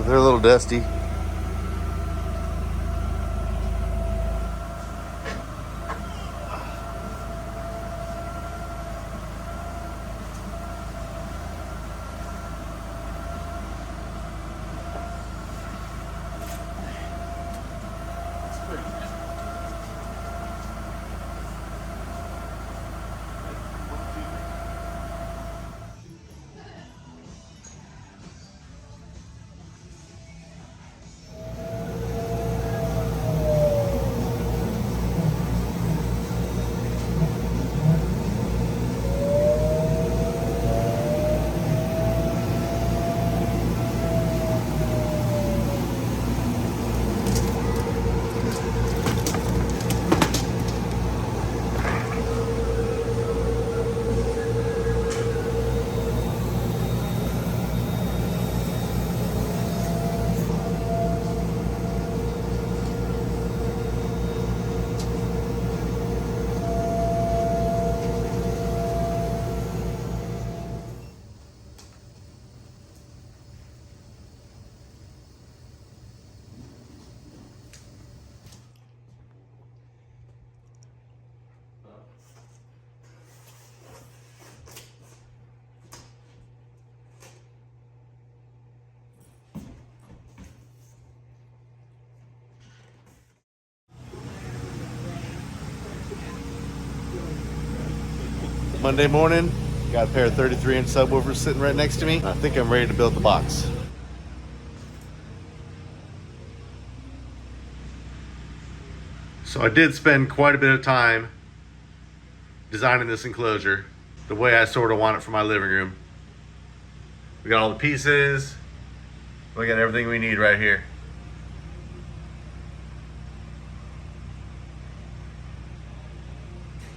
they're a little dusty. Monday morning, got a pair of 33-inch subwoofers sitting right next to me. I think I'm ready to build the box. So I did spend quite a bit of time designing this enclosure the way I sort of want it for my living room. We got all the pieces. We got everything we need right here.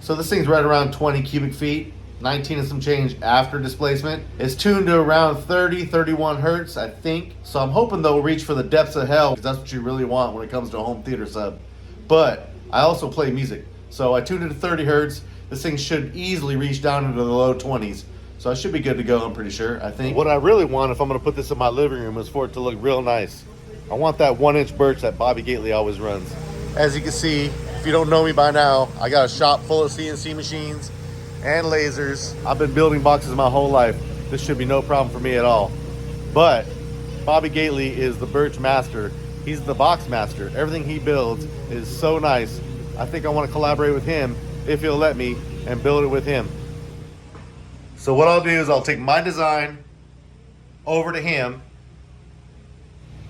So this thing's right around 20 cubic feet, 19 and some change after displacement. It's tuned to around 30, 31 hertz, I think. So I'm hoping they'll reach for the depths of hell, because that's what you really want when it comes to a home theater sub. But I also play music. So I tuned it to 30 hertz. This thing should easily reach down into the low 20s. So I should be good to go, I'm pretty sure, I think. What I really want, if I'm gonna put this in my living room, is for it to look real nice. I want that 1-inch birch that Bobby Gately always runs. As you can see, if you don't know me by now, I got a shop full of CNC machines and lasers. I've been building boxes my whole life. This should be no problem for me at all. But Bobby Gately is the birch master. He's the box master. Everything he builds is so nice. I think I want to collaborate with him, if he'll let me, and build it with him. So what I'll do is I'll take my design over to him.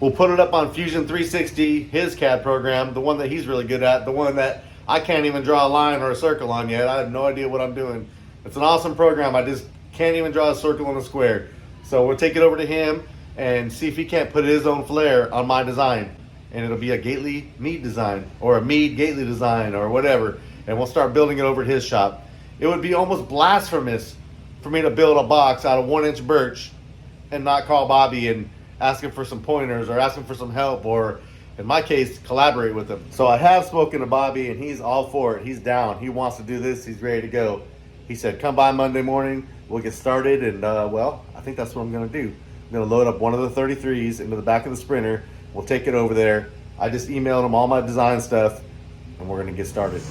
We'll put it up on Fusion 360, his CAD program, the one that he's really good at, the one that I can't even draw a line or a circle on yet. I have no idea what I'm doing. It's an awesome program. I just can't even draw a circle and a square. So we'll take it over to him and see if he can't put his own flair on my design. And it'll be a Gately Mead design, or a Mead Gately design, or whatever. And we'll start building it over at his shop. It would be almost blasphemous for me to build a box out of 1-inch birch and not call Bobby and ask him for some pointers or ask him for some help, or in my case, collaborate with him. So I have spoken to Bobby and he's all for it. He's down. He wants to do this. He's ready to go. He said, come by Monday morning. We'll get started. And well, I think that's what I'm going to do. I'm going to load up one of the 33s into the back of the Sprinter. We'll take it over there. I just emailed him all my design stuff and we're going to get started.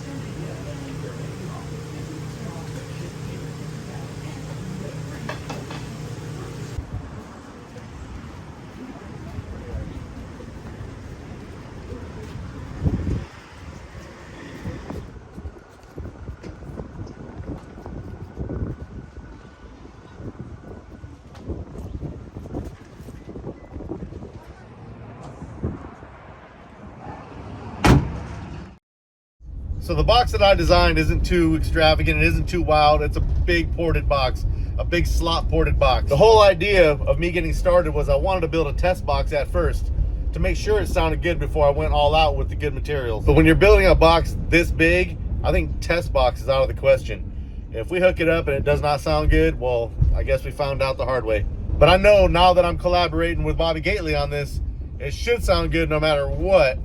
So the box that I designed isn't too extravagant, it isn't too wild. It's a big ported box, a big slot ported box. The whole idea of me getting started was I wanted to build a test box at first to make sure it sounded good before I went all out with the good materials. But when you're building a box this big, I think test box is out of the question. If we hook it up and it does not sound good, well, I guess we found out the hard way. But I know now that I'm collaborating with Bobby Gately on this, it should sound good no matter what.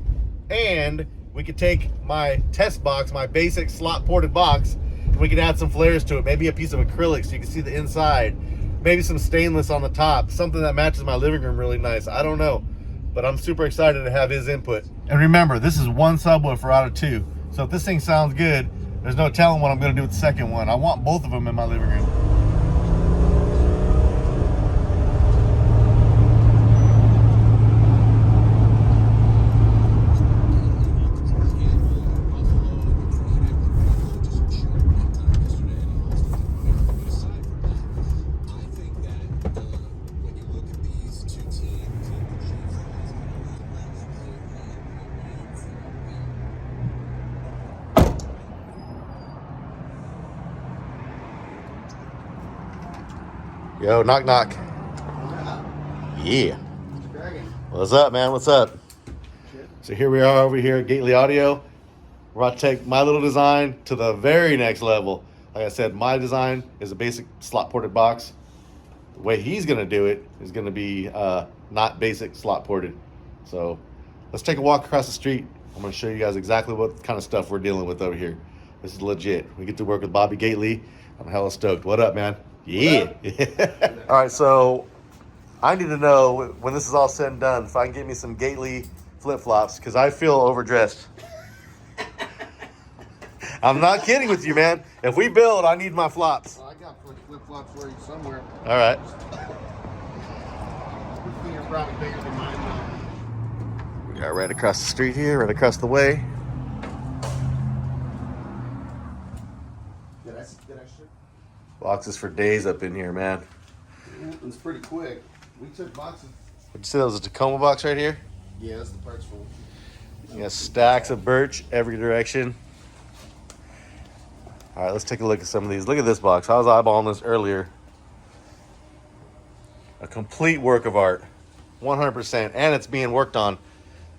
And we could take my test box, my basic slot ported box, and we could add some flares to it. Maybe a piece of acrylic so you can see the inside. Maybe some stainless on the top. Something that matches my living room really nice. I don't know. but I'm super excited to have his input. And remember, this is one subwoofer out of 2. So if this thing sounds good, there's no telling what I'm gonna do with the second one. I want both of them in my living room. Yo, knock, knock. Yeah. What's up, man? What's up? So here we are over here at Gately Audio. We're about to take my little design to the very next level. Like I said, my design is a basic slot ported box. The way he's gonna do it is gonna be not basic slot ported. So let's take a walk across the street. I'm gonna show you guys exactly what kind of stuff we're dealing with over here. This is legit. We get to work with Bobby Gately. I'm hella stoked. What up, man? Yeah. All right, so I need to know when this is all said and done if I can get me some Gately flip-flops because I feel overdressed. I'm not kidding with you, man. If we build, I need my flops. Well, I got flip-flops for you somewhere. All right. Your feet are probably bigger than mine now. We got right across the street here, right across the way. Did I ship? Boxes for days up in here, man. Yeah, it was pretty quick. We took boxes. What'd you say that was a Tacoma box right here? Yeah, that's the parts full. You got stacks of birch every direction. All right, let's take a look at some of these. Look at this box. I was eyeballing this earlier. A complete work of art, 100%, and it's being worked on.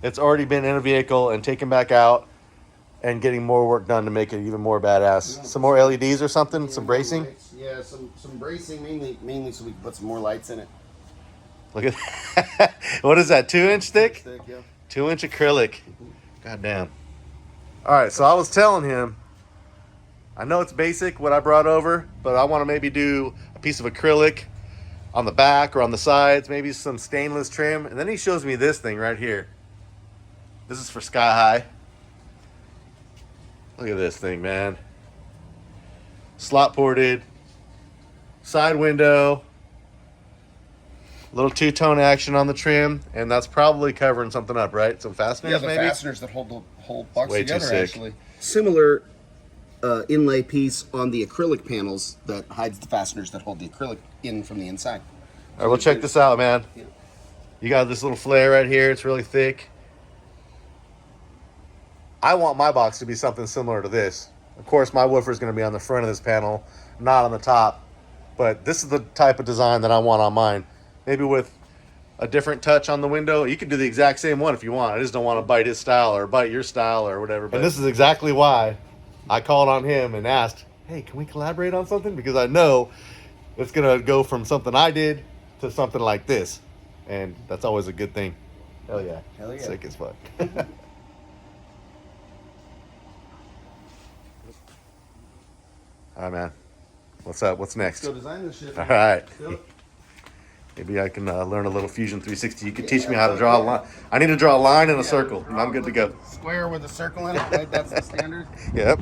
It's already been in a vehicle and taken back out and getting more work done to make it even more badass. Some more LEDs or something, some bracing? Yeah, some bracing, mainly so we can put some more lights in it. Look at that. What is that, 2-inch thick? Yeah. 2-inch acrylic. God damn. All right, so I was telling him, I know it's basic what I brought over, but I want to maybe do a piece of acrylic on the back or on the sides, maybe some stainless trim. And then he shows me this thing right here. This is for Sky High. Look at this thing, man. Slot ported, side window, little two-tone action on the trim, and that's probably covering something up, right? Some fasteners, Yeah, the maybe? fasteners that hold the whole box Way too together, sick. actually. Similar inlay piece on the acrylic panels that hides the fasteners that hold the acrylic in from the inside. All right, well, check this out, man. Yeah. You got this little flare right here. It's really thick. I want my box to be something similar to this. Of course, my woofer is going to be on the front of this panel, not on the top. But this is the type of design that I want on mine. Maybe with a different touch on the window. You could do the exact same one if you want. I just don't want to bite his style or bite your style or whatever. And this is exactly why I called on him and asked, hey, can we collaborate on something? Because I know it's going to go from something I did to something like this. And that's always a good thing. Hell yeah. Hell yeah. Sick as fuck. All right, man. What's up? What's next? Go design this shit. All right. Yep. Maybe I can learn a little Fusion 360. You could teach me how to draw a line. I need to draw a line and a circle, and I'm good to go. Square with a circle in it, right? That's the standard. Yep.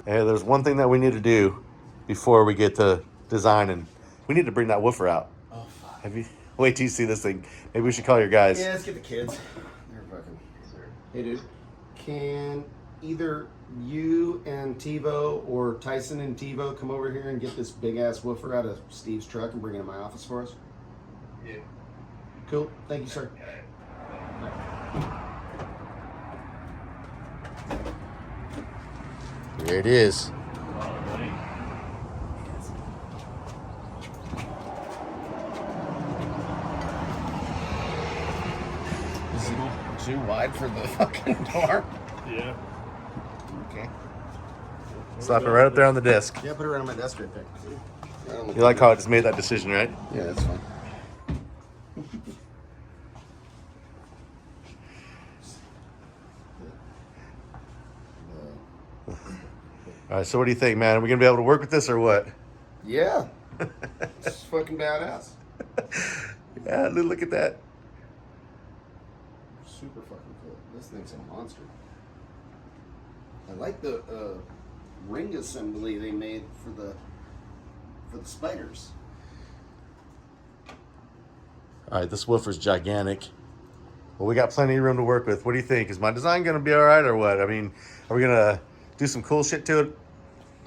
Hey, there's one thing that we need to do before we get to designing. We need to bring that woofer out. Oh, fuck. Have you? Wait till you see this thing. Maybe we should call your guys. Yeah, let's get the kids. They're fucking. Hey, dude. Can either you and TiVo or Tyson and TiVo come over here and get this big ass woofer out of Steve's truck and bring it in my office for us? Yeah. Cool. Thank you, sir. Here it is. Is it too wide for the fucking door? Yeah. Okay. Slap it right up there on the desk. Yeah, put it right on my desk right there. You like how I just made that decision, right? Yeah, that's fine. All right, so what do you think, man? Are we going to be able to work with this or what? Yeah. It's fucking badass. Yeah, look at that. super fucking cool. This thing's a monster. I like the ring assembly they made for the spiders. All right, this woofer's gigantic. Well, we got plenty of room to work with. What do you think? Is my design going to be all right or what? I mean, are we going to do some cool shit to it?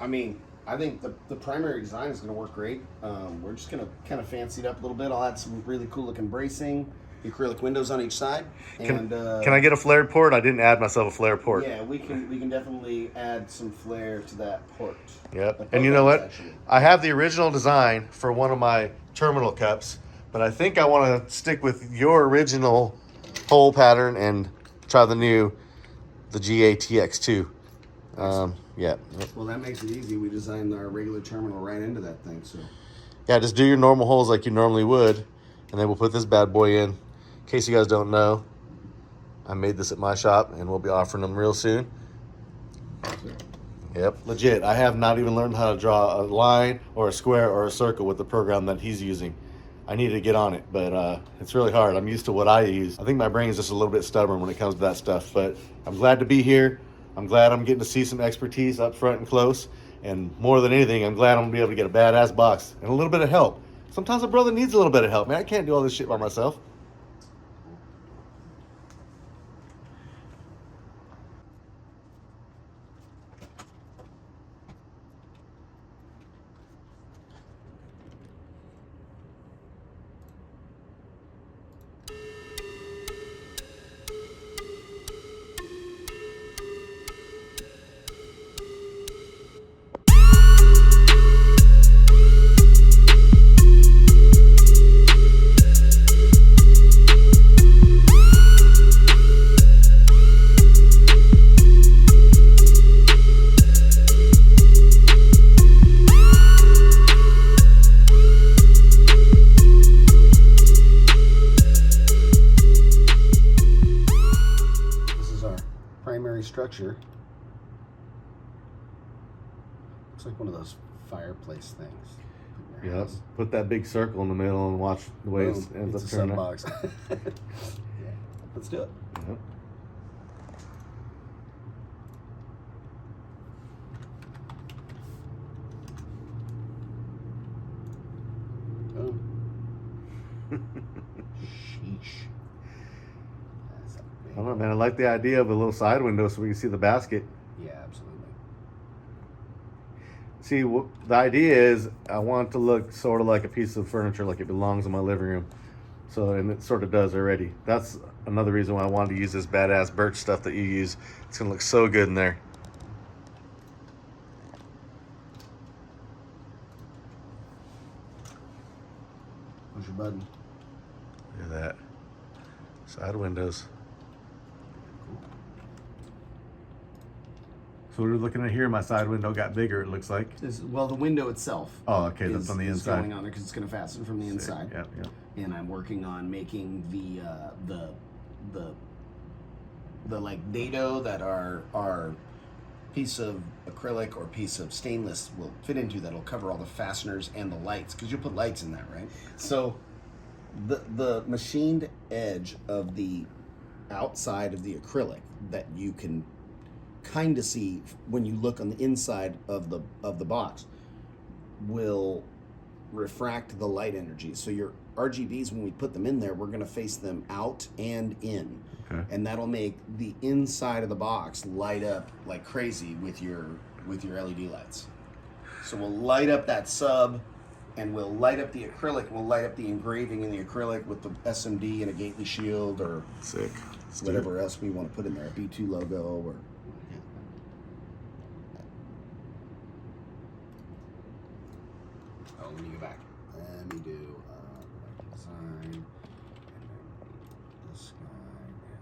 I mean, I think the primary design is going to work great. We're just going to kind of fancy it up a little bit. I'll add some really cool looking bracing, acrylic windows on each side. And can I get a flared port? I didn't add myself a flared port. Yeah, we can definitely add some flair to that port. Yep. And you know what? Actually, I have the original design for one of my terminal cups, but I think I want to stick with your original hole pattern and try the GATX2. Yeah. Well, that makes it easy. We designed our regular terminal right into that thing, so. Yeah, just do your normal holes like you normally would, and then we'll put this bad boy in. In case you guys don't know, I made this at my shop, and we'll be offering them real soon. Yep, legit. I have not even learned how to draw a line or a square or a circle with the program that he's using. I need to get on it, but it's really hard. I'm used to what I use. I think my brain is just a little bit stubborn when it comes to that stuff, but I'm glad to be here. I'm glad I'm getting to see some expertise up front and close, and more than anything, I'm glad I'm gonna be able to get a badass box and a little bit of help. Sometimes a brother needs a little bit of help, man. I can't do all this shit by myself. Structure. Looks like one of those fireplace things. Yep. Put that big circle in the middle and watch the way it ends up turning. Box. Yeah. Let's do it. Yep. Oh. Sheesh. I don't know, man. I like the idea of a little side window so we can see the basket. Yeah, absolutely. See, the idea is I want it to look sort of like a piece of furniture, like it belongs in my living room. So, and it sort of does already. That's another reason why I wanted to use this badass birch stuff that you use. It's going to look so good in there. Push your button. Look at that. Side windows. So we were looking at here, my side window got bigger, it looks like. Well, the window itself. Oh, okay, that's on the inside. Going on there because it's going to fasten from the inside. Yep, yep. And I'm working on making the like dado that our piece of acrylic or piece of stainless will fit into. That'll cover all the fasteners and the lights, because you'll put lights in that, right? So the machined edge of the outside of the acrylic that you can kind of see when you look on the inside of the box will refract the light energy. So your RGBs, when we put them in there, we're going to face them out and in. Okay. And that'll make the inside of the box light up like crazy with your LED lights. So we'll light up that sub, and we'll light up the acrylic, we'll light up the engraving in the acrylic with the SMD and a Gately shield or sick. Whatever else we want to put in there, a B2 logo or let me go back. Let me do design, and then this guy, and there.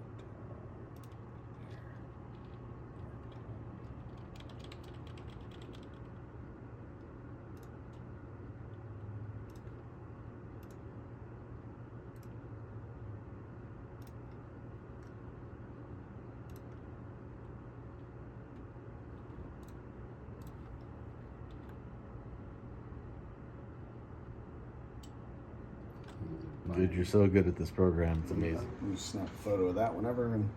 Dude, you're so good at this program. It's amazing. You snap a photo of that whenever, and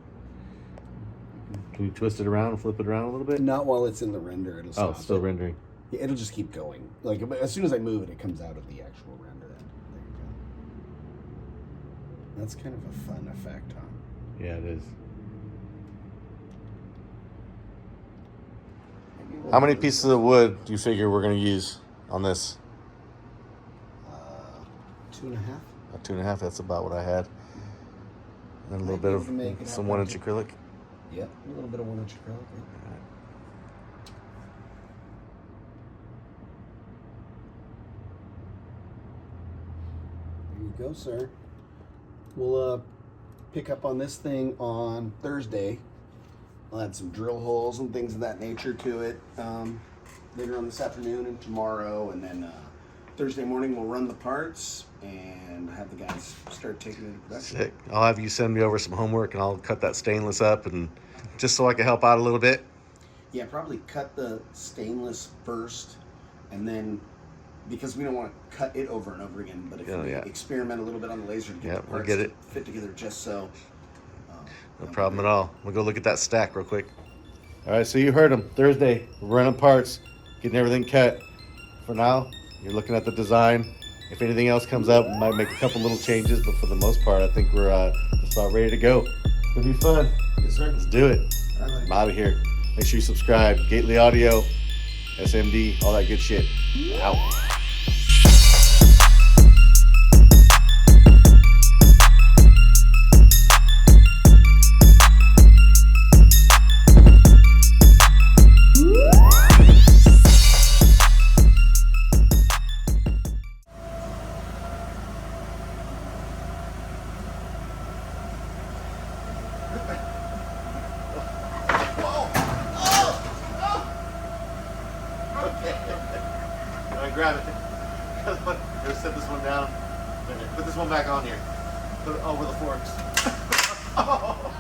Can you twist it around and flip it around a little bit? not while it's in the render. It'll stop. Oh, it's still rendering. Yeah, it'll just keep going. Like as soon as I move it, it comes out of the actual render. There you go. That's kind of a fun effect, huh? Yeah, it is. Maybe we'll How many do pieces of wood do you figure we're going to use on this? 2.5. 2.5, that's about what I had. And a little Might bit be able to make of it some happen. 1-inch acrylic. Yep, a little bit of 1-inch acrylic. Yeah. There you go, sir. We'll pick up on this thing on Thursday. I'll add some drill holes and things of that nature to it later on this afternoon and tomorrow, and then Thursday morning we'll run the parts and have the guys start taking it into production. Sick. I'll have you send me over some homework and I'll cut that stainless up, and just so I can help out a little bit. Yeah, probably cut the stainless first, and then because we don't want to cut it over and over again, but if we experiment a little bit on the laser to get the we'll parts get it. to fit together just so. No problem at all. We'll go look at that stack real quick. All right, so you heard him. Thursday, we're running parts, getting everything cut. For now, you're looking at the design. If anything else comes up, we might make a couple little changes, but for the most part, I think we're just about ready to go. It'll be fun. Yes, sir. Let's do it. All right. I'm out of here. Make sure you subscribe. Gately Audio, SMD, all that good shit. Out. Grab it. Just set this one down. Put this one back on here. Put it over the forks. Oh.